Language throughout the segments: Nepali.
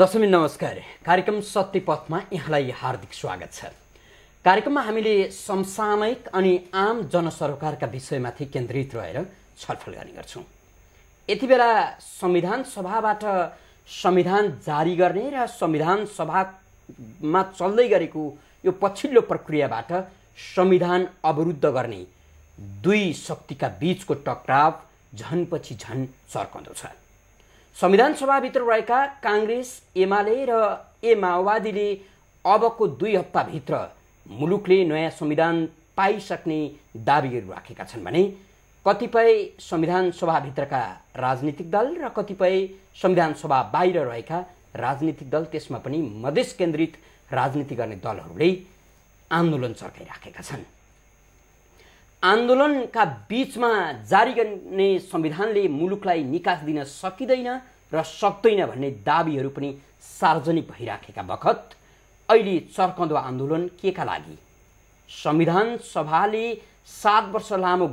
दर्शक नमस्कार। कार्यक्रम सत्यपथमा यहाँलाई हार्दिक स्वागत छ। कार्यक्रममा हामीले समसामयिक अनि आम जनसरोकारका विषयमाथि केन्द्रित रहेर छलफल गर्ने गर्छौं। यति बेला संविधान सभाबाट संविधान जारी गर्ने र संविधान सभामा चल्दै गरेको यो पछिल्लो प्रक्रियाबाट संविधान अवरुद्ध गर्ने दुई शक्तिका बीचको टकराव झनपछि झन चर्कँदो छ। संविधान सभाभित्र रहेका कांग्रेस, एमाले र माओवादीले अबको 2 हप्ताभित्र मुलुकले नयाँ संविधान पाइसक्ने दाबीहरू राखेका छन् भने कतिपय संविधान सभाभित्रका राजनीतिक दल र कतिपय संविधान सभा बाहिर रहेका राजनीतिक दल, त्यसमा पनि मधेस केन्द्रित राजनीति गर्ने दलहरूले आन्दोलन चर्काइराखेका छन्। आन्दोलनका बीचमा जारी गर्ने संविधानले मुलुकलाई निकास दिन सकिँदैन र सक्दैन भन्ने दाबीहरू पनि सार्वजनिक भइराखेका बखत अहिले चर्कँदो आन्दोलन केका लागि? संविधान सभाले 7 वर्ष लामो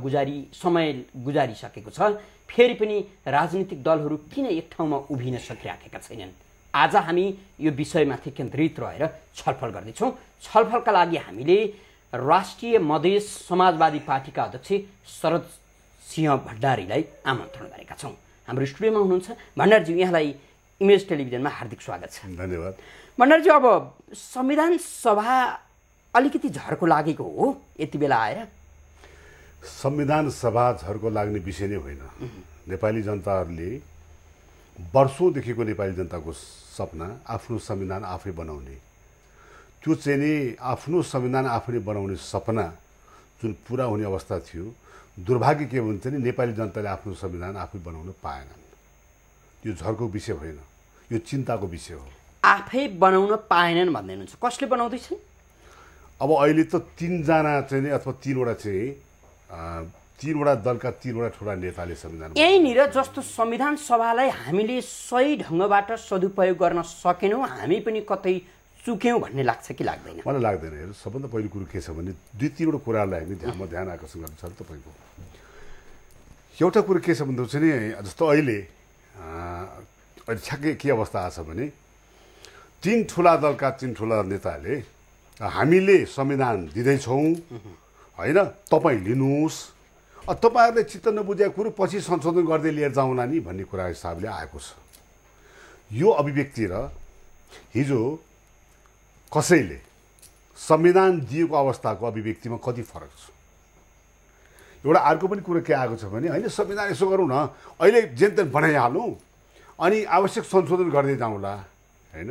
समय गुजारिसकेको छ, फेरि पनि राजनीतिक दलहरू किन एक ठाउँमा उभिन सकिराखेका छैनन्? आज हामी यो विषयमाथि केन्द्रित रहेर छलफल गर्दैछौँ। छलफलका लागि हामीले राष्ट्रिय मधेस समाजवादी पार्टीका अध्यक्ष शरद सिंह भण्डारीलाई आमन्त्रण गरेका छौँ। हाम्रो स्टुडियोमा हुनुहुन्छ भण्डारीज्यू, यहाँलाई इमेज टेलिभिजनमा हार्दिक स्वागत छ। धन्यवाद। भण्डारीज्यू, अब संविधान सभा अलिकति झर्को लागेको हो यति बेला आएर? संविधान सभा झर्को लाग्ने विषय नै होइन। नेपाली जनताहरूले वर्षौंदेखिको नेपाली जनताको सपना आफ्नो संविधान आफै बनाउने, त्यो चाहिँ नि आफ्नो संविधान आफूले बनाउने सपना जुन पूरा हुने अवस्था थियो, दुर्भाग्य के भन्छ नि नेपाली जनताले आफ्नो संविधान आफै बनाउन पाएनन्। यो झर्को विषय होइन, यो चिन्ताको विषय हो। आफै बनाउन पाएनन् भन्दै हुनुहुन्छ, कसले बनाउँदैछन्? अब अहिले त 3 जना चाहिँ नि अथवा 3वटा चाहिँ 3वटा दलका 3वटा ठुला नेताले संविधान यहीँनिर जस्तो संविधान सभालाई हामीले सही ढङ्गबाट सदुपयोग गर्न सकेनौँ, हामी पनि कतै चुक्यौँ भन्ने लाग्छ कि लाग्दैन? मलाई लाग्दैन। हेर्नु, सबभन्दा पहिलो कुरो के छ भने 2-3वटा कुरालाई हामी ध्यान आकर्षण गर्नु छ। तपाईँको एउटा कुरो के छ भन्दा चाहिँ नि जस्तो अहिले ठ्याक्कै के अवस्था आछ भने 3 ठुला दलका 3 ठुला नेताले हामीले संविधान दिँदैछौँ होइन, तपाईँ लिनुहोस्, तपाईँहरूले चित्त नबुझेको कुरो पछि संशोधन गर्दै लिएर जाउँला नि भन्ने कुरा हिसाबले आएको छ। यो अभिव्यक्ति र हिजो कसैले संविधान दिएको अवस्थाको अभिव्यक्तिमा कति फरक छ? एउटा अर्को पनि कुरा के आएको छ भने होइन, संविधान यसो गरौँ न, अहिले जेनतेन बनाइहालौँ अनि आवश्यक संशोधन गर्दै जाउँला होइन।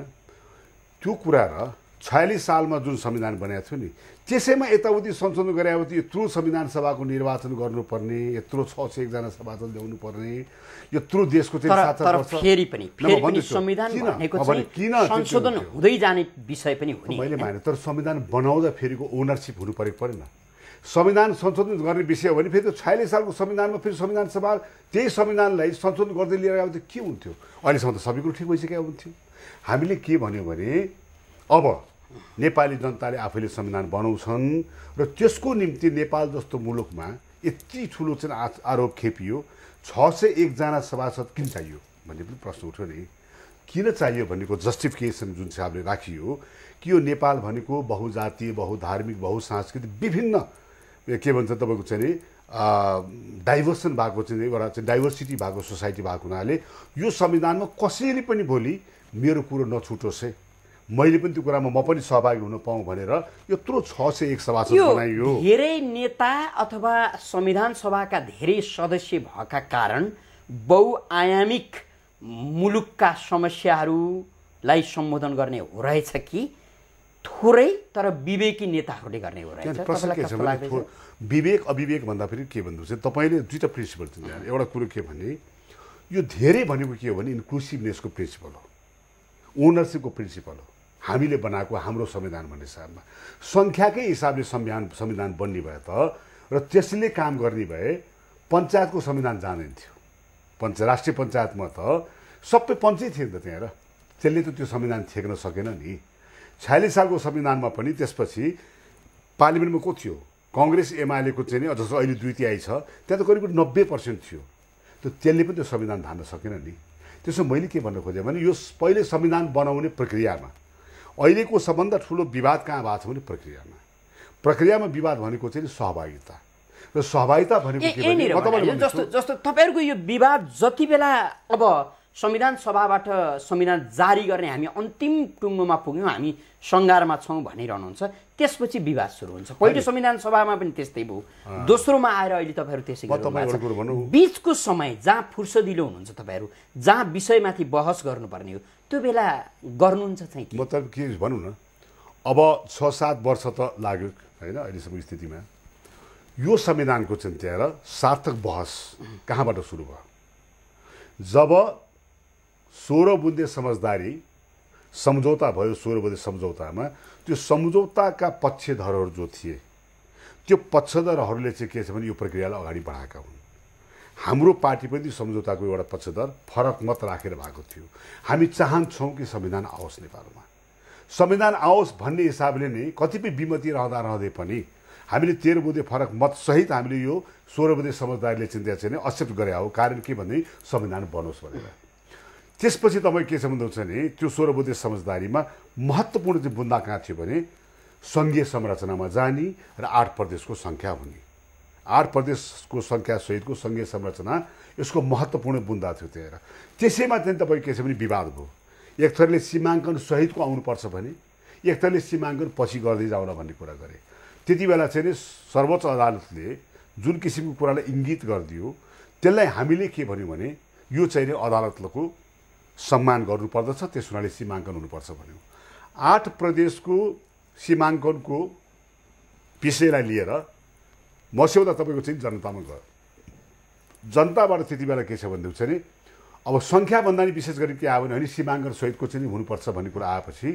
त्यो कुरा र 46 सालमा जुन संविधान बनाएको थियो नि, त्यसैमा यताउति संशोधन गरेपछि यत्रो संविधान सभाको निर्वाचन गर्नुपर्ने, यत्रो 601 जना सभासद ल्याउनु पर्ने, यत्रो देशको चाहिँ फेरि पनि संविधान भनेको चाहिँ संशोधन हुँदै जाने विषय पनि हो नि। मैले माने, तर संविधान बनाउँदा फेरिको ओनरसिप हुनु परेन। संविधान संशोधन गर्ने विषय हो भने फेरि 46 सालको संविधानमा फेरि संविधान सभा त्यही संविधानलाई संशोधन गर्दै लिएर आउँदा के हुन्थ्यो? अहिलेसम्म त सबै कुरो ठिक भइसकेको हुन्थ्यो। हामीले के भन्यो भने अब नेपाली जनताले आफैले संविधान बनाउँछन् र त्यसको निम्ति नेपाल जस्तो मुलुकमा यति ठुलो चाहिँ आरोप खेपियो, 601 जना सभासद किन चाहियो भन्ने पनि प्रश्न उठ्यो नि। किन चाहियो भन्नेको जस्टिफिकेसन जुन हिसाबले राखियो कि यो नेपाल भनेको बहुजातीय, बहुधार्मिक, बहुसांस्कृतिक, विभिन्न के भन्छ तपाईँको चाहिँ नि डाइभर्सन भएको चाहिँ एउटा चाहिँ डाइभर्सिटी भएको सोसाइटी भएको हुनाले यो संविधानमा कसैले पनि भोलि मेरो कुरो नछुटोस् है, मैले पनि त्यो कुरामा म पनि सहभागी हुन पाऊँ भनेर यत्रो 601 सभासद बनाइयो। धेरै नेता अथवा संविधान सभाका धेरै सदस्य भएका कारण बहुआयामिक मुलुकका समस्याहरूलाई सम्बोधन गर्ने हो रहेछ कि थोरै तर विवेकी नेताहरूले गर्ने हो रहेछ? विवेक अविवेक भन्दा फेरि के भन्नुहुन्छ, तपाईँले दुईटा प्रिन्सिपल छ। एउटा कुरो के भने, यो धेरै भनेको के हो भने इन्क्लुसिभनेसको प्रिन्सिपल हो, ओनरसिपको प्रिन्सिपल हो। हामीले बनाएको हाम्रो संविधान भन्ने हिसाबमा सङ्ख्याकै हिसाबले संविधान बन्ने भए त र त्यसले काम गर्ने भए पञ्चायतको संविधान जाँदैन थियो। राष्ट्रिय पञ्चायतमा त सबै पञ्चै थिए त त्यहाँ, र त्यसले त त्यो संविधान थेक्न सकेन नि। 46 सालको संविधानमा पनि त्यसपछि पार्लिमेन्टमा को थियो? कांग्रेस एमालेको चाहिँ नि जस्तो अहिले 2/3 छ, त्यहाँ त करिब 90% थियो। त्यसले पनि त्यो संविधान धान्न सकेन नि। त्यसो मैले के भन्न खोजेँ भने यो पहिले संविधान बनाउने प्रक्रियामा अहिलेको सबभन्दा ठुलो विवाद कहाँ भएको छ भने प्रक्रियामा विवाद भनेको चाहिँ सहभागिता र सहभागिता भनेको के भने जस्तो तपाईहरुको यो विवाद जति बेला अब संविधान सभाबाट संविधान जारी गर्ने हामी अन्तिम टुङ्गोमा पुग्यौं हामी संघारमा छौं भनिरहनुहुन्छ त्यसपछि विवाद सुरु हुन्छ पहिलो संविधान सभामा पनि त्यस्तै भयो दोस्रोमा आएर अहिले तपाईहरु त्यसै गर्नुहुन्छ बीचको समय जहाँ फुर्सदिलो हुनुहुन्छ तपाईहरु जहाँ विषयमाथि बहस गर्नुपर्ने हो त्यो बेला गर्नुहुन्छ चाहिँ मतलब के भनौं न अब 6-7 वर्ष त लाग्यो हैन अहिलेसम्म स्थितिमा यो संविधानको चिन्ताएर सार्थक बहस कहाँबाट सुरु भयो जब 16 बुँदे समझदारी सम्झौता भयो 16 बुँदे सम्झौतामा त्यो सम्झौताका पक्षधरहरू जो थिए त्यो पक्षधरहरूले चाहिँ के छ भने यो प्रक्रियालाई अगाडि बढाएका हुन् हाम्रो पार्टी पनि सम्झौताको एउटा पक्षधर फरक मत राखेर भएको थियो हामी चाहन्छौं कि संविधान आओस् नेपालमा संविधान आओस् भन्ने हिसाबले नै कतिपय विमति रहँदै पनि हामीले 13 बुँदे फरक मत सहित हामीले यो 16 बुँदे समझदारीले चिन्ता चाहिँ एक्सेप्ट गरे हो कारण के भन्ने संविधान बनोस् भनेर त्यसपछि तपाई के सम्झाउँछ नि त्यो 16 बुँदे समझदारीमा महत्त्वपूर्ण चाहिँ बुँदा कहाँ थियो भने संघीय संरचनामा जाने र 8 प्रदेशको संख्या हुने 8 प्रदेशको संख्या सहितको संघीय संरचना यसको महत्त्वपूर्ण बुँदा थियो त्यहाँ त्यसैमा चाहिँ तपाई के छ भने विवाद भयो एक थरले सीमाङ्कन सहितको आउनुपर्छ भने एक थरले सीमाङ्कन पछि गर्दै जाउला भन्ने कुरा गरे त्यति बेला चाहिँ सर्वोच्च अदालतले जुन किसिमको कुरालाई इंगित गरिदियो त्यसलाई हामीले के भन्यौं भने यो चाहिँ अदालतको सम्मान गर्नुपर्दछ त्यस हुनाले सीमाङ्कन हुनुपर्छ भन्यौं 8 प्रदेशको सीमाङ्कनको विषयलाई लिएर मस्यौदा तपाईको चाहिँ जनतामा गयो जनताबाट त्यति बेला के छ भन्दै छ नि अब संख्या भन्दा नि विशेष गरी के आयो भने सीमाङ्कन सहितको चाहिँ हुनुपर्छ भन्ने कुरा आएपछि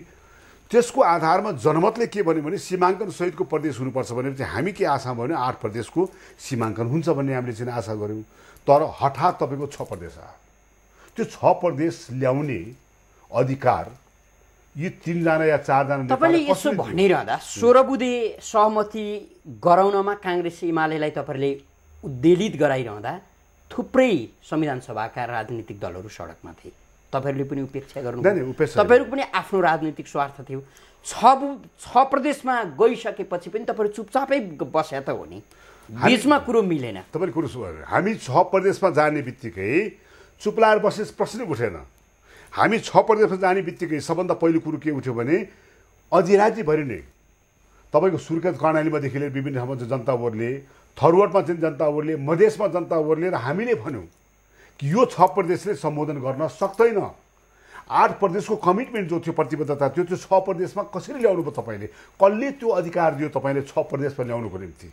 त्यसको आधारमा जनमतले के भन्यो भने सीमाङ्कन सहितको प्रदेश हुनुपर्छ भने चाहिँ हामी के आशा भन्यो 8 प्रदेशको सीमाङ्कन हुन्छ भन्ने हामीले चाहिँ आशा गर्यौं तर हठात तपाईको 6 प्रदेश आयो त्यो 6 प्रदेश ल्याउने अधिकार यी 3 जना या 4 जना तपाईले यसो भनिरहँदा 16 बुँदे सहमति गराउनमा कांग्रेस एमालेलाई तपाईले उद्वेलित गराइरहँदा थुप्रै संविधान सभाका राजनीतिक दलहरू सडकमा थिए तपाईहरुले पनि उपेक्षा गर्नुभयो तपाईहरुको पनि आफ्नो राजनीतिक स्वार्थ थियो 6 प्रदेशमा गइसकेपछि पनि तपाईहरु चुपचापै बस्या त हो नि बीचमा कुरो मिलेन तपाईले कुरो सुन्नु हामी 6 प्रदेशमा जाने बित्तिकै चुपलाएर बस्ने प्रश्न उठेन हामी 6 प्रदेशमा जाने बित्तिकै सबभन्दा पहिलो कुरो के उठ्यो भने अधिराज्य भरि नै तपाईको सुर्खेत कर्णालीमा देखि लिएर विभिन्न ठाउँमा जनता ओर्ले थरुवाटमा चाहिँ जनता ओर्ले मधेसमा जनता ओर्ले र हामीले भन्यौं कि यो 6 प्रदेशले सम्बोधन गर्न सक्दैन 8 प्रदेशको कमिटमेन्ट जो थियो प्रतिबद्धता थियो त्यो 6 प्रदेशमा कसरी ल्याउनु भयो तपाईले कसले त्यो अधिकार दियो तपाईले 6 प्रदेशमा ल्याउनुको निम्ति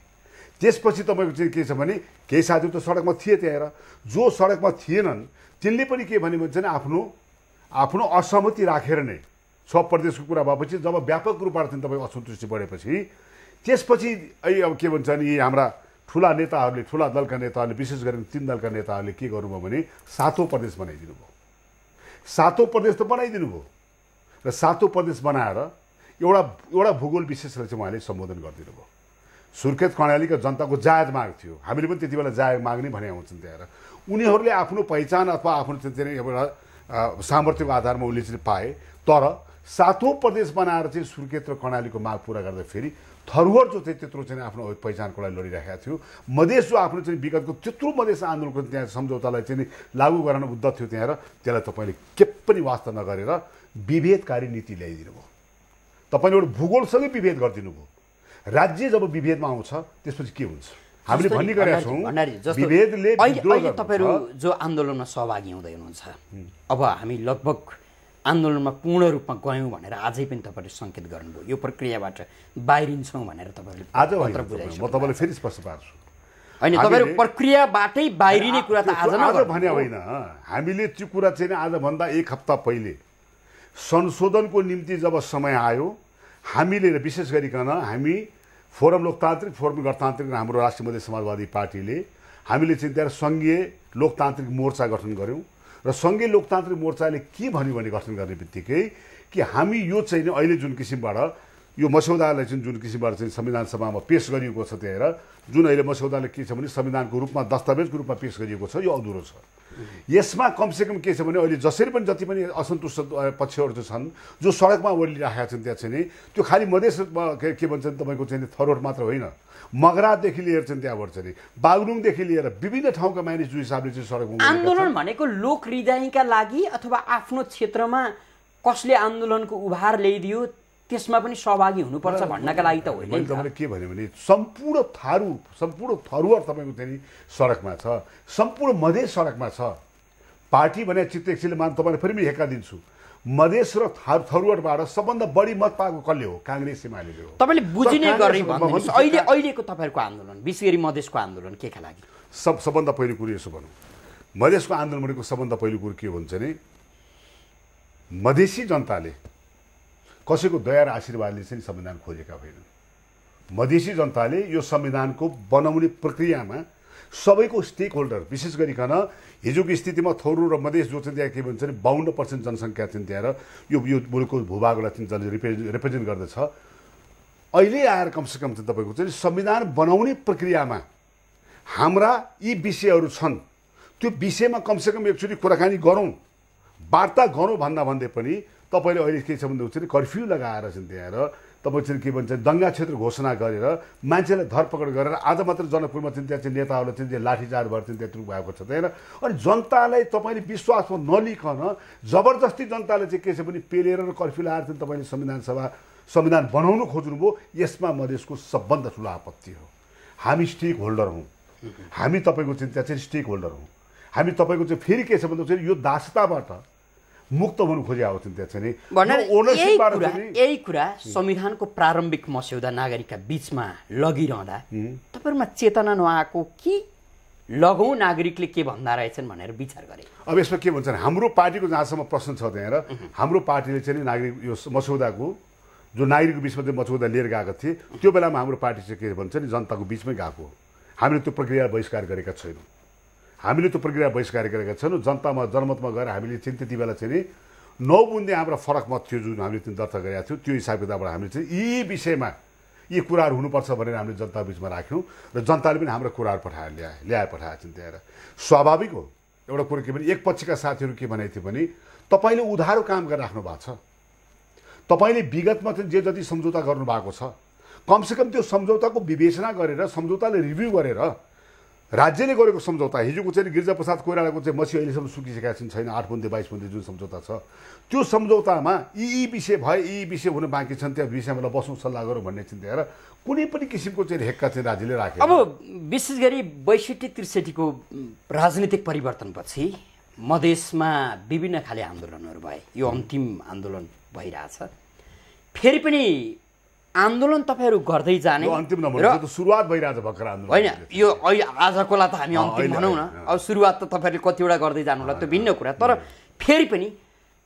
त्यसपछि तपाईको चाहिँ के छ भने केही साथीहरु त सडकमा थिए त्यहाँ जो सडकमा थिएनन् तिनले पनि के भने चाहिँ आफ्नो असहमति राखेर नै 6 प्रदेशको कुरा भएपछि जब व्यापक रूपबाट चाहिँ तपाईको असन्तुष्टि बढेपछि त्यसपछि अब के भन्छ नि हाम्रा ठूला नेताहरूले ठूला दलका नेताहरूले विशेष गरी 3 दलका नेताहरूले के गर्नुभयो भने 7औं प्रदेश बनाइदिनु भयो 7औं प्रदेश त बनाइदिनु भयो र 7औं प्रदेश बनाएर एउटा भूगोल विशेषलाई चाहिँ उहाँले सम्बोधन गरिदिनु भयो सुर्खेत कर्णालीका जनताको जायज माग थियो हामीले पनि त्यति बेला जायज माग नै भने हुन्छन् त्यहाँ उनीहरूले आफ्नो पहिचान अथवा आफ्नो चाहिँ एउटा सामर्थ्यको आधारमा उनले चाहिँ पाए तर 7औं प्रदेश बनाएर चाहिँ सुर्खेत र कर्णालीको माग पूरा गर्दा फेरि थरुवाट जो चाहिँ त्यत्रो चाहिँ आफ्नो पहिचानको लागि लडिरहेको थियो मधेस जो आफ्नो चाहिँ विगतको त्यत्रो मधेस आन्दोलनको त्यहाँ सम्झौतालाई चाहिँ लागू गर्न उद्यत थियो त्यहाँ र त्यसलाई तपाईले के पनि वास्ता नगरेर विभेदकारी नीति ल्याइदिनु भयो तपाईले एउटा भूगोलसँगै विभेद गरिदिनु भयो राज्य जब विभेदमा आउँछ त्यसपछि के हुन्छ हामीले भन्ने गरेका छौं विभेदले अहिले तपाईहरु जो आन्दोलनमा सहभागी हुँदै हुनुहुन्छ अब हामी लगभग आन्दोलनमा पूर्ण रूपमा गयौं भनेर आजै पनि तपाईहरुले संकेत गर्नुभयो यो प्रक्रियाबाट बाहिरिन्छौं भनेर तपाईहरुले आज पत्र बुझाइसक्नु म तपाईलाई फेरि स्पष्ट पार्छु हैन तपाईहरु प्रक्रियाबाटै बाहिरिने कुरा त आज भने होइन हामीले त्यो कुरा चाहिँ आज भन्दा 1 हप्ता पहिले संशोधनको निम्ति जब समय आयो हामीले विशेष गरिकन हामी फोरम लोकतान्त्रिक फोरम गणतान्त्रिक हाम्रो राष्ट्रिय मधेस समाजवादी पार्टीले हामीले चाहिँ त्यहाँ संघीय लोकतान्त्रिक मोर्चा गठन गर्यौं र संघीय लोकतान्त्रिक मोर्चाले के भन्यो भने गठन गर्ने बित्तिकै कि हामी यो चाहिँ अहिले जुन किसिमबाट यो मस्यौदालाई चाहिँ जुन किसिमबाट चाहिँ संविधान सभामा पेश गरिएको छ त्यहाँ जुन अहिले मस्यौदाले के छ भने संविधानको रूपमा दस्तावेजको रूपमा पेश गरिएको छ यो अधुरो छ यसमा कमसेकम के छ भने अहिले जसरी पनि जति पनि असन्तुष्ट पक्षहरू चाहिँ छन् जो सडकमा ओर्लिरहेका छन् त्यहाँ चाहिँ त्यो खालि मधेसमा के भन्छन् तपाईँको चाहिँ थरोट मात्र होइन, मगरादेखि लिएर चाहिँ त्यहाँबाट चाहिँ बागलुङदेखि लिएर विभिन्न ठाउँका मानिस जो हिसाबले चाहिँ सडकमा आन्दोलन भनेको लोक हृदयका लागि अथवा आफ्नो क्षेत्रमा कसले आन्दोलनको उभार ल्याइदियो त्यसमा पनि सहभागी हुनुपर्छ भन्नका लागि त होइन। मैले तपाईँले के भन्यो भने सम्पूर्ण थरुवा तपाईँको चाहिँ सडकमा छ, सम्पूर्ण मधेस सडकमा छ। पार्टी भने चित्तेक्सीले मान तपाईँले फेरि पनि हेक्का दिन्छु, मधेस र थरुवाबाट सबभन्दा बढी मत पाएको कसले हो? काङ्ग्रेस एमालेले हो। तपाईँले बुझिने गरी भन्नुहोस् अहिलेको तपाईँहरूको आन्दोलन विशेष गरी मधेसको आन्दोलन केका लागि? सबभन्दा पहिलो कुरो यसो भनौँ, मधेसको आन्दोलन भनेको सबभन्दा पहिलो कुरो के भन्छ भने मधेसी जनताले कसैको दया र आशीर्वादले चाहिँ संविधान खोजेका होइनन्। मधेसी जनताले यो संविधानको बनाउने प्रक्रियामा सबैको स्टेक होल्डर विशेष गरिकन हिजोको स्थितिमा थोरु र मधेस जो चाहिँ त्यहाँ के भन्छ भने 52% जनसङ्ख्या चाहिँ त्यहाँ र यो मुलुकको भूभागलाई चाहिँ रिप्रेजेन्ट गर्दछ। अहिले आएर कमसेकम चाहिँ तपाईँको चाहिँ संविधान बनाउने प्रक्रियामा हाम्रा यी विषयहरू छन्, त्यो विषयमा कमसेकम एकचोटि कुराकानी गरौँ, वार्ता गरौँ भन्दै पनि तपाईँले अहिले के छ भन्दा कर्फ्यू लगाएर चाहिँ त्यहाँ तपाईँ चाहिँ के भन्छ दङ्गा क्षेत्र घोषणा गरेर मान्छेलाई धरपकड गरेर आज मात्र जनकपुरमा चाहिँ त्यहाँ चाहिँ नेताहरूलाई चाहिँ लाठीचार्ज भएर चाहिँ त्यहाँ भएको छ त्यहाँ। अनि जनतालाई तपाईँले विश्वासमा नलिकन जबरजस्ती जनताले चाहिँ के छ भने पेलेर र कर्फ्यू लगाएर चाहिँ तपाईँले संविधान बनाउनु खोज्नुभयो। यसमा मधेसको सबभन्दा ठुलो आपत्ति हो। हामी स्टेक होल्डर हौँ, हामी तपाईँको चाहिँ त्यहाँ चाहिँ स्टेक होल्डर हौँ। हामी तपाईँको चाहिँ फेरि के छ भन्दा चाहिँ यो दासताबाट मुक्त हुनु खोजे आउँछ त्यहाँ चाहिँ। यही कुरा संविधानको प्रारम्भिक मस्यौदा नागरिकका बीचमा लगिरहँदा तपाईँहरूमा चेतना नआएको कि लगौँ नागरिकले के भन्दा रहेछन् भनेर विचार गरे? अब यसमा के भन्छन्, हाम्रो पार्टीको जहाँसम्म प्रश्न छ त्यहाँ हाम्रो पार्टीले चाहिँ नागरिक यो मस्यौदाको जो नागरिकको बिचमा चाहिँ मस्यौदा लिएर गएको थिए त्यो बेलामा हाम्रो पार्टी चाहिँ के भन्छ नि जनताको बिचमै गएको हो। हामीले त्यो प्रक्रिया बहिष्कार गरेका छैनौँ, हामीले त्यो प्रक्रिया बहिष्कार गरेका छैनौँ। जनतामा जनमतमा गएर हामीले चाहिँ त्यति बेला चाहिँ 9 बुन्दे हाम्रो फरक मत थियो जुन हामीले चाहिँ दर्ता गरेका थियौँ, त्यो हिसाब किताबबाट हामीले चाहिँ यी विषयमा यी कुराहरू हुनुपर्छ भनेर हामीले जनता बिचमा राख्यौँ र जनताले पनि हाम्रो कुराहरू पठाएका छन् त्यहाँ। स्वाभाविक हो। एउटा कुरो के भने एक पक्षका साथीहरू के भनेको थियो भने तपाईँले उधारो काम गरेर राख्नु भएको छ, तपाईँले विगतमा चाहिँ जे जति सम्झौता गर्नुभएको छ कमसेकम त्यो सम्झौताको विवेचना गरेर सम्झौताले रिभ्यू गरेर राज्यले गरेको सम्झौता हिजोको चाहिँ गिरिजाप्रसाद कोइरालाको चाहिँ मसी अहिलेसम्म सुकिसकेका छैन 8 बुन्दे 22 बुन्दे जुन सम्झौता छ त्यो सम्झौतामा यी विषय भए यी विषय हुन बाँकी छन् त्या विषयमा बसौँ सल्लाह गरौँ भन्ने चिन्ता र कुनै पनि किसिमको चाहिँ हेक्का चाहिँ राज्यले राखेको। अब विशेष गरी 62-63को राजनीतिक परिवर्तनपछि मधेसमा विभिन्न खाले आन्दोलनहरू भए। यो अन्तिम आन्दोलन भइरहेछ। फेरि पनि आन्दोलन तपाईहरु गर्दै जाने अन्तिम नम्बर सुरुवात भइरहेछ भर्खर आन्दोलन हैन। यो आजकोलाई त हामी अन्तिम भनौँ न। अब सुरुवात त तपाईहरुले कतिवटा गर्दै जानु होला त्यो भिन्न कुरा। तर फेरि पनि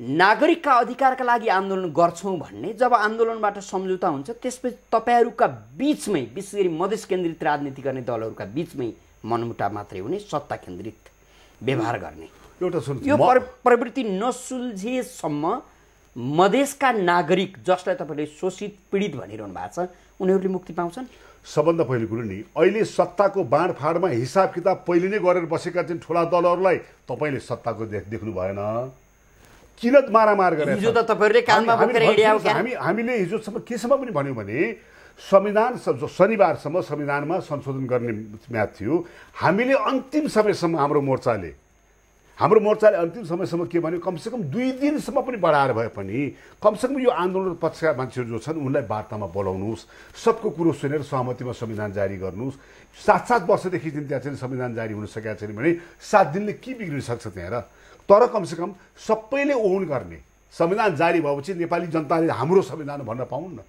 नागरिकका अधिकारका लागि आन्दोलन गर्छौं भन्ने जब आन्दोलनबाट सम्झौता हुन्छ त्यसपछि तपाईहरुका बीचमै विशेष गरी मधेस केन्द्रित राजनीति गर्ने दलहरुका बीचमै मनमुटाव मात्रै हुने, सत्ता केन्द्रित व्यवहार गर्ने एउटा यो प्रवृत्ति नसुल्झेसम्म मधेसका नागरिक जसलाई तपाईले शोषित पीडित भनिरहनु भएको छ उनीहरूले मुक्ति पाउँछन्? सबभन्दा पहिलो कुरो नि अहिले सत्ताको बाँडफाँडमा हिसाब किताब पहिले नै गरेर बसेका चाहिँ ठुला दलहरूलाई तपाईले सत्ताको देख्नु भएन। किन मारामार गरे? हिजो त तपाईहरुले कानमा बोकेर हिँड्याउ क्या। हामीले हिजोसम्म केसम्म पनि भन्यौ भने संविधान शनिबारसम्म संविधानमा संशोधन गर्ने म्याद थियो। हामीले अन्तिम समयसम्म हाम्रो मोर्चाले अन्तिम समयसम्म के भन्यो कमसेकम 2 दिनसम्म पनि बढाएर भए पनि कमसेकम यो आन्दोलन पक्षका मान्छेहरू जो छन् उनलाई वार्तामा बोलाउनुस्, सबको कुरो सुनेर सहमतिमा संविधान जारी गर्नुस्। 7-7 वर्षदेखि त्यहाँ चाहिँ संविधान जारी हुन सकेका छैन भने 7 दिनले के बिग्रिन सक्छ त्यहाँ र? तर कमसेकम सबैले ओन गर्ने संविधान जारी भएपछि नेपाली जनताले हाम्रो संविधान भन्न पाउन् न।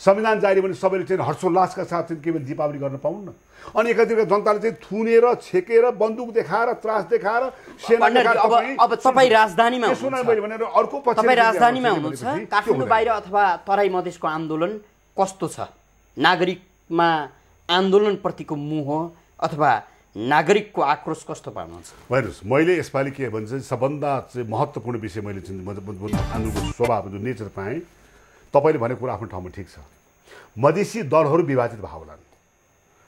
संविधान जारी भने सबैले चाहिँ हर्षोल्लासका साथ चाहिँ केवल दीपावली गर्न पाउन् न। अनि एकातिर जनताले चाहिँ थुनेर छेकेर बन्दुक देखाएर त्रास देखाएर सेना देखाएर अब तपाई राजधानीमा भनेर अर्को पछि तपाई राजधानीमा हुनुहुन्छ। काठमाडौँ बाहिर अथवा तराई मधेसको आन्दोलन कस्तो छ? नागरिकमा आन्दोलन प्रतिको मोह अथवा नागरिकको आक्रोश कस्तो पाउनुहुन्छ? हेर्नुहोस्, मैले यसपालि के भन्छ सबभन्दा चाहिँ महत्त्वपूर्ण विषय मैले चाहिँ आन्दोलनको स्वभाव जो नेचर पाएँ। तपाईले भनेको कुरा आफ्नो ठाउँमा ठिक छ। मधेसी दलहरू विभाजित भएलान्,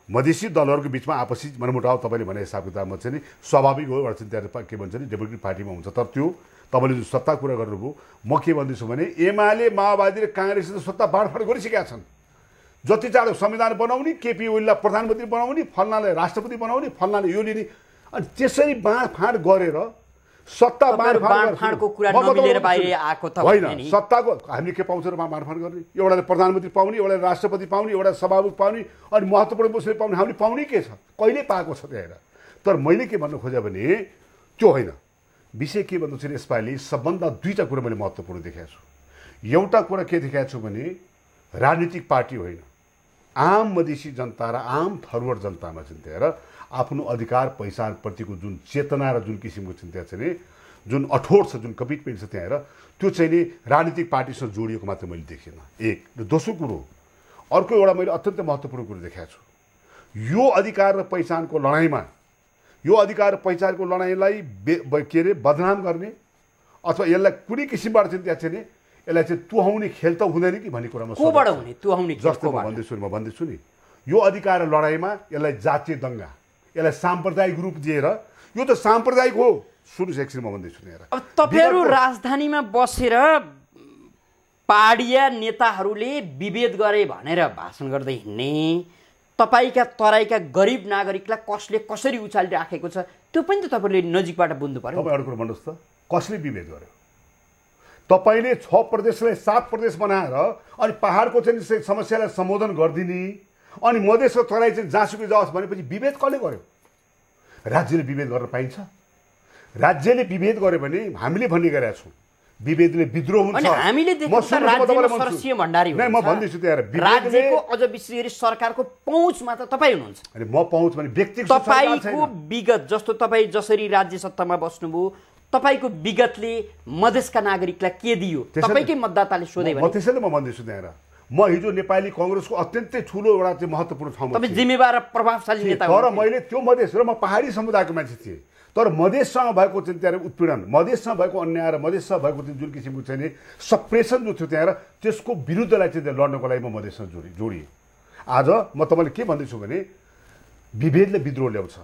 मधेसी दलहरूको बिचमा आपसी मनमुटाव तपाईँले भने हिसाब किताबमा चाहिँ नि स्वाभाविक हो। एउटा चाहिँ त्यहाँ के भन्छ नि डेमोक्रेटिक पार्टीमा हुन्छ। तर त्यो तपाईँले जुन सत्ता कुरा गर्नुभयो, म के भन्दैछु भने एमाले माओवादी र काङ्ग्रेसले सत्ता बाँडफाँड गरिसकेका छन्। जति चाँडो संविधान बनाउने, केपी ओलीलाई प्रधानमन्त्री बनाउने, फल्नालाई राष्ट्रपति बनाउने, फल्नाले यो लिने, अनि त्यसरी बाँडफाँड गरेर सत्ता बाँडफाँडको कुरा नमिलेर बाहिर आएको त होइन। सत्ताको हामीले के पाउँछ र बाँडफाँड गर्ने? एउटाले प्रधानमन्त्री पाउने, एउटाले राष्ट्रपति पाउने, एउटा सभामुख पाउने, अनि महत्त्वपूर्ण पोस्टले पाउने। हामीले पाउने के छ? कहिले पाएको छ त्यहाँ? तर मैले के भन्नु खोजेँ भने त्यो होइन। विषय के भन्नु चाहिँ यसपालि सबभन्दा दुईवटा कुरा मैले महत्त्वपूर्ण देखाएको छु। एउटा कुरा के देखाएको छु भने राजनीतिक पार्टी होइन, आम मधेसी जनता र आम थरुवर जनतामा चाहिँ त्यहाँ आफ्नो अधिकार पहिचानप्रतिको जुन चेतना र जुन किसिमको चाहिँ त्यहाँ चाहिँ जुन अठोट छ, जुन कमिटमेन्ट छ त्यहाँ त्यो चाहिँ नि राजनीतिक पार्टीसँग जोडिएको मात्र मैले देखिनँ। एक र दोस्रो कुरो, अर्को एउटा मैले अत्यन्त महत्त्वपूर्ण कुरो देखाएको छु। यो अधिकार र पहिचानको लडाइँमा, यो अधिकार र पहिचानको लडाइँलाई के अरे बदनाम गर्ने अथवा यसलाई कुनै किसिमबाट चाहिँ त्यहाँ चाहिँ यसलाई चाहिँ तुहाउने खेल त हुँदैन कि भन्ने कुरामा कोबाट हुने तुहाउने खेल? जस्तो म भन्दैछु नि, यो अधिकार र लडाइँमा यसलाई जातीय दङ्गा, यसलाई साम्प्रदायिक रूप दिएर, यो त साम्प्रदायिक हो। सुन्नुहोस् एकछिन म भन्दैछु नि। अब तपाईँहरू राजधानीमा बसेर पाहाडिया नेताहरूले विभेद गरे भनेर भाषण गर्दै हिँड्ने, तपाईँका तराईका गरिब नागरिकलाई कसले कसरी उचालिराखेको छ त्यो पनि त तपाईँले नजिकबाट बुझ्नु पर्यो। तपाईँ अरू कुरो भन्नुहोस् त, कसले विभेद गर्यो? तपाईँले 6 प्रदेशलाई 7 प्रदेश बनाएर अनि पहाडको चाहिँ समस्यालाई सम्बोधन गरिदिने, अनि मधेसको तराई चाहिँ जहाँसुकै जाओस् भनेपछि विभेद कसले गर्यो? राज्यले विभेद गर्न पाइन्छ? राज्यले विभेद गर्यो भने हामीले भन्ने गरेका छौँ विभेदले विद्रोह हुन्छ। म भन्दैछु त्यहाँ राज्यको अझ विशेष गरी सरकारको पहुँचमा त तपाईँ हुनुहुन्छ। अनि म पहुँच भने व्यक्तिगत तपाईँको विगत जस्तो तपाईँ जसरी राज्य सत्तामा बस्नुभयो, तपाईँको विगतले मधेसका नागरिकलाई के दियो तपाईँकै मतदाताले सोधे भने? त्यसैले म भन्दैछु त्यहाँ म हिजो नेपाली कांग्रेसको अत्यन्तै ठुलो एउटा चाहिँ महत्त्वपूर्ण ठाउँमा तपाईँ जिम्मेवार र प्रभावशाली नेता हो। तर मैले त्यो मधेस र म पहाडी समुदायको मान्छे थिएँ, तर मधेससँग भएको चाहिँ त्यहाँ उत्पीडन, मधेससँग भएको अन्याय र मधेससँग भएको चाहिँ जुन किसिमको चाहिँ सप्रेसन जो थियो त्यहाँ त्यसको विरुद्धलाई चाहिँ लड्नको लागि म मधेससँग जोडिएँ। आज म तपाईँले के भन्दैछु भने विभेदले विद्रोह ल्याउँछ,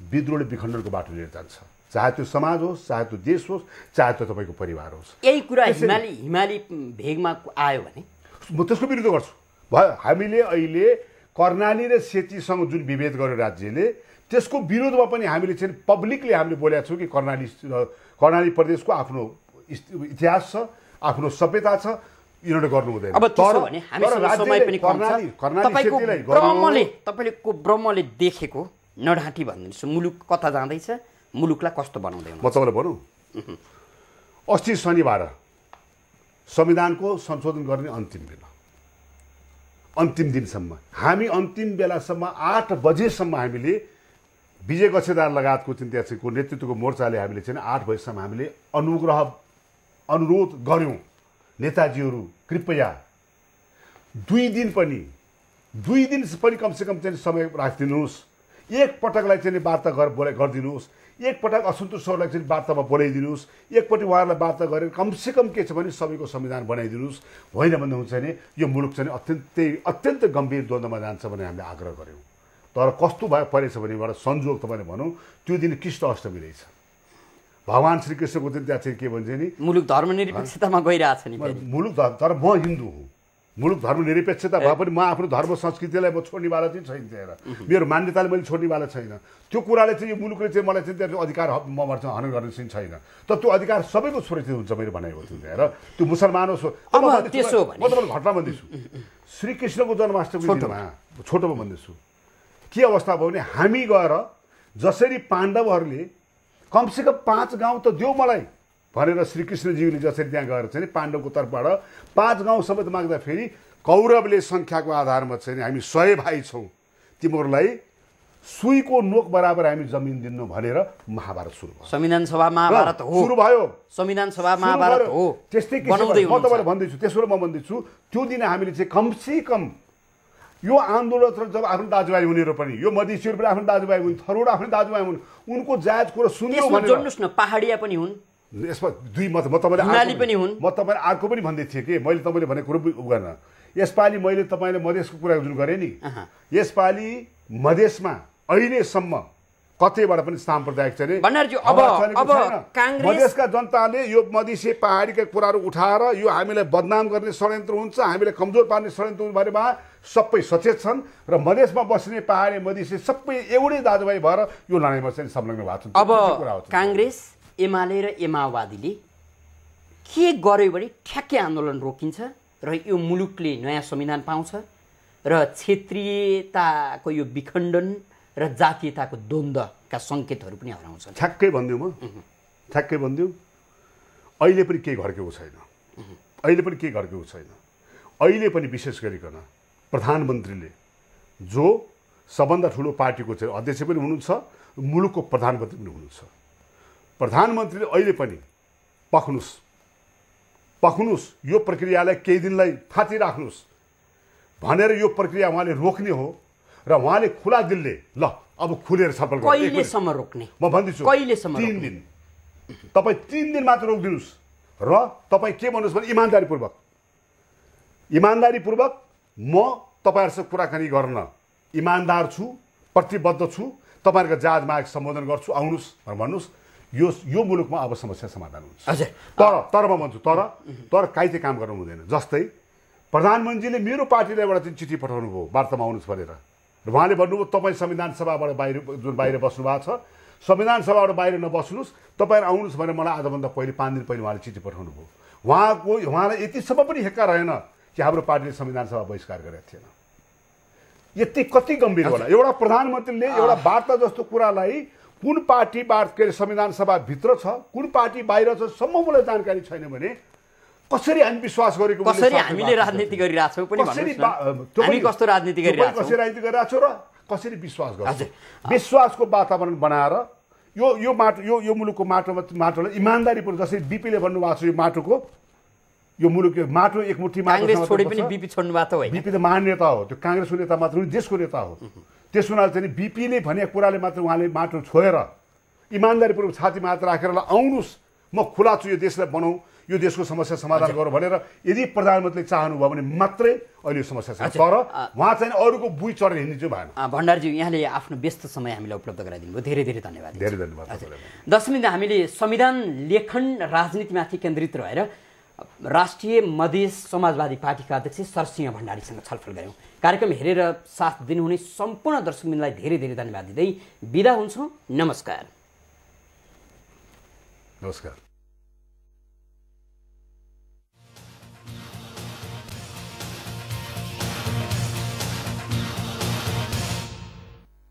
विद्रोहले विखण्डनको बाटो लिएर जान्छ, चाहे त्यो समाज होस्, चाहे त्यो देश होस्, चाहे त्यो तपाईँको परिवार होस्। यही कुरा हिमाली भेगमा आयो भने म त्यसको विरुद्ध गर्छु। भयो हामीले अहिले कर्णाली र सेतीसँग जुन विभेद गर्यो राज्यले, त्यसको विरोधमा पनि हामीले चाहिँ पब्लिकली हामीले बोलेका छौँ कि कर्णाली प्रदेशको आफ्नो इतिहास छ, आफ्नो सभ्यता छ, यिनीहरूले गर्नु हुँदैन। अब त्यसो भने हामीसँग समय पनि कम छ। तपाईँको ब्रह्मले देखेको नढाँटी भनिदिनुहोस्, मुलुक कता जाँदैछ, मुलुकलाई कस्तो बनाउँदै? म तपाईँलाई भनौँ, अस्ति शनिबार संविधानको संशोधन गर्ने अन्तिम दिनसम्म हामी अन्तिम बेलासम्म 8 बजेसम्म हामीले विजय गच्छेदार लगायतको चिन्ताको नेतृत्वको मोर्चाले हामीले चाहिँ 8 बजेसम्म हामीले अनुरोध गर्यौँ, नेताजीहरू कृपया 2 दिन पनि कमसेकम चाहिँ समय राखिदिनुहोस्, एक पटकलाई चाहिँ वार्ता गरिदिनुहोस्, एक पटक असन्तुष्टहरूलाई चाहिँ वार्तामा बोलाइदिनुहोस्, एकपट्टि उहाँहरूलाई वार्ता गरेर कमसेकम के छ भने सबैको संविधान बनाइदिनुहोस्। होइन भन्दा हुन्छ भने यो मुलुक चाहिँ अत्यन्त गम्भीर द्वन्द्वमा जान्छ भने हामीले आग्रह गऱ्यौँ। तर कस्तो परेछ भने एउटा संजोग तपाईँले भनौँ, त्यो दिन कृष्ण अष्टमी रहेछ। भगवान् श्रीकृष्णको दिन त्यहाँ चाहिँ के भन्छ नि मुलुक धर्मनिरपेक्षतामा गइरहेछ नि मुलुक। तर म हिन्दू हुँ, मुलुक धर्मनिरपेक्षता भए पनि म आफ्नो धर्म संस्कृतिलाई म छोड्नेवाला चाहिँ छैन, त्यहाँ मेरो मान्यताले मैले छोड्नेवाला छैन। त्यो कुराले चाहिँ यो मुलुकले चाहिँ मलाई चाहिँ त्यहाँ अधिकार मबाट चाहिँ हनन गर्ने चाहिँ छैन। तर त्यो अधिकार सबैको सुरक्षित हुन्छ मैले भनेको छु त्यहाँ। त्यो मुसलमान होस्, म तपाईँलाई घटना भन्दैछु, श्रीकृष्णको जन्माष्टमी दिनमा छोटोमा भन्दैछु के अवस्था भयो भने हामी गएर जसरी पाण्डवहरूले कमसेकम 5 गाउँ त देऊ मलाई भनेर श्रीकृष्णजीले जसरी त्यहाँ गएर चाहिँ पाण्डवको तर्फबाट 5 गाउँ समेत माग्दाखेरि कौरवले सङ्ख्याको आधारमा चाहिँ हामी 100 भाइ छौँ, तिमीहरूलाई सुईको नोक बराबर हामी जमिन दिनु भनेर महाभारत सुरु भयो। संविधान सभा महाभारत हो सुरु भयो, संविधान सभा महाभारत हो। त्यस्तै म तपाईँलाई भन्दैछु, त्यसो म भन्दैछु त्यो दिन हामीले चाहिँ कमसेकम यो आन्दोलन जब आफ्नो दाजुभाइ हुनेहरू पनि, यो मधेसीहरू पनि आफ्नो दाजुभाइ हुन्, थरुड आफ्नो दाजुभाइ हुन्, उनको जायज कुरो सुन्यो भनेर जोड्नुहोस् न। पहाडिया पनि हुन्, यसमा दुई म तपाईँलाई अर्को पनि भन्दै थिएँ कि मैले तपाईँले भनेको कुरो गर्न। यसपालि मैले तपाईँले मधेसको कुरा जुन गरेँ नि, यसपालि मधेसमा अहिलेसम्म कतैबाट पनि साम्प्रदायिक चाहिँ भण्डारीज्यू, अब कांग्रेस मधेसका जनताले यो मधेसी पहाडीका कुराहरू उठाएर यो हामीलाई बदनाम गर्ने षड्यन्त्र हुन्छ, हामीलाई कमजोर पार्ने षड्यन्त्र हुने बारेमा सबै सचेत छन् र मधेसमा बस्ने पहाडी मधेसी सबै एउटै दाजुभाइ भएर यो लडाइँमा चाहिँ संलग्न भएको छ। अब कांग्रेस, एमाले र माओवादीले के गर्यो भने ठ्याक्कै आन्दोलन रोकिन्छ र यो मुलुकले नयाँ संविधान पाउँछ र क्षेत्रीयताको यो विखण्डन र जातीयताको द्वन्द्वका सङ्केतहरू पनि हराउँछन्। ठ्याक्कै भनिदिउँ म, ठ्याक्कै भनिदिउँ, अहिले पनि केही घर्केको छैन, अहिले पनि केही घर्केको छैन। अहिले पनि विशेष गरिकन प्रधानमन्त्रीले जो सबभन्दा ठुलो पार्टीको चाहिँ अध्यक्ष पनि हुनुहुन्छ, मुलुकको प्रधानमन्त्री पनि हुनुहुन्छ, प्रधानमन्त्रीले अहिले पनि पख्नुस् यो प्रक्रियालाई केही दिनलाई थाचिराख्नुहोस् भनेर यो प्रक्रिया उहाँले रोक्ने हो र उहाँले खुला दिलले ल अब खुलेर छलफल गर्नु। कहिलेसम्म रोक्ने म भन्दिन्छु, कहिलेसम्म? 3 दिन। तपाईँ 3 दिन मात्र रोकिदिनुहोस् र तपाईँ के भन्नुहोस् भने इमान्दारीपूर्वक म तपाईँहरूसँग कुराकानी गर्न इमान्दार छु, प्रतिबद्ध छु, तपाईँहरूको जाज माग सम्बोधन गर्छु, आउनुहोस् भनेर भन्नुहोस्। यो मुलुकमा अब समस्या समाधान हुन्छ। हजुर, तर म भन्छु, तर काहीँ काम गर्नु हुँदैन। जस्तै प्रधानमन्त्रीले मेरो पार्टीलाई एउटा चाहिँ चिठी पठाउनु भयो वार्तामा आउनुहोस् भनेर, र उहाँले भन्नुभयो तपाईँ संविधान सभाबाट बाहिर बस्नु भएको छ, संविधान सभाबाट बाहिर नबस्नुहोस्, तपाईँहरू आउनुहोस् भनेर मलाई आजभन्दा पहिले 5 दिन पहिले उहाँले चिठी पठाउनु भयो। उहाँलाई यतिसम्म पनि हेक्का रहेन कि हाम्रो पार्टीले संविधान सभा बहिष्कार गरेको थिएन। यति कति गम्भीर होला। एउटा प्रधानमन्त्रीले एउटा वार्ता जस्तो कुरालाई कुन पार्टी संविधान सभाभित्र छ, कुन पार्टी बाहिर छ सम्म मलाई जानकारी छैन भने कसरी हामी विश्वास गरेको, कसरी हामीले राजनीति गरिरहेछौँ पनि भन्नुहोस् न। हामी कस्तो राजनीति गरिरहेछौँ, कसरी राजनीति गरिरहेछौँ र कसरी विश्वास गर्छौँ। विश्वासको वातावरण बनाएर यो मुलुकको माटोलाई इमान्दारीपूर्वक, जसरी बीपीले भन्नुभएको छ, यो मुलुक माटो एकमुठी कांग्रेस छोडे पनि बीपी छोड्नु भएको होइन। बीपी त महान नेता हो, त्यो कांग्रेसको नेता मात्र होइन, देशको नेता हो। त्यसो हुनाले चाहिँ बीपीले भनेको कुराले मात्र उहाँले माटो छोएर इमान्दारीपूर्वक छाती मात्र राखेर ल आउनुहोस् म खुला छु, यो देशलाई बनाऊ, यो देशको समस्या समाधान गरौँ भनेर यदि प्रधानमन्त्रीले चाहनुभयो भने मात्रै अहिले यो समस्या छ। तर उहाँ चाहिँ अरूको बुई चढेर हिँड्ने चाहिँ भएन। भण्डारीज्यू, यहाँले आफ्नो व्यस्त समय हामीलाई उपलब्ध गराइदिनु भयो, धेरै धेरै धन्यवाद। धेरै धन्यवाद। 10 मिनट हामीले संविधान लेखन राजनीतिमाथि केन्द्रित रहेर राष्ट्रिय मधेस समाजवादी पार्टीका अध्यक्ष शरसिंह भण्डारीसँग छलफल गऱ्यौँ। कार्यक्रम हेरेर साथ दिनुहुने सम्पूर्ण दर्शकबिनलाई धेरै धेरै धन्यवाद दिँदै बिदा हुन्छौँ। नमस्कार। नमस्कार।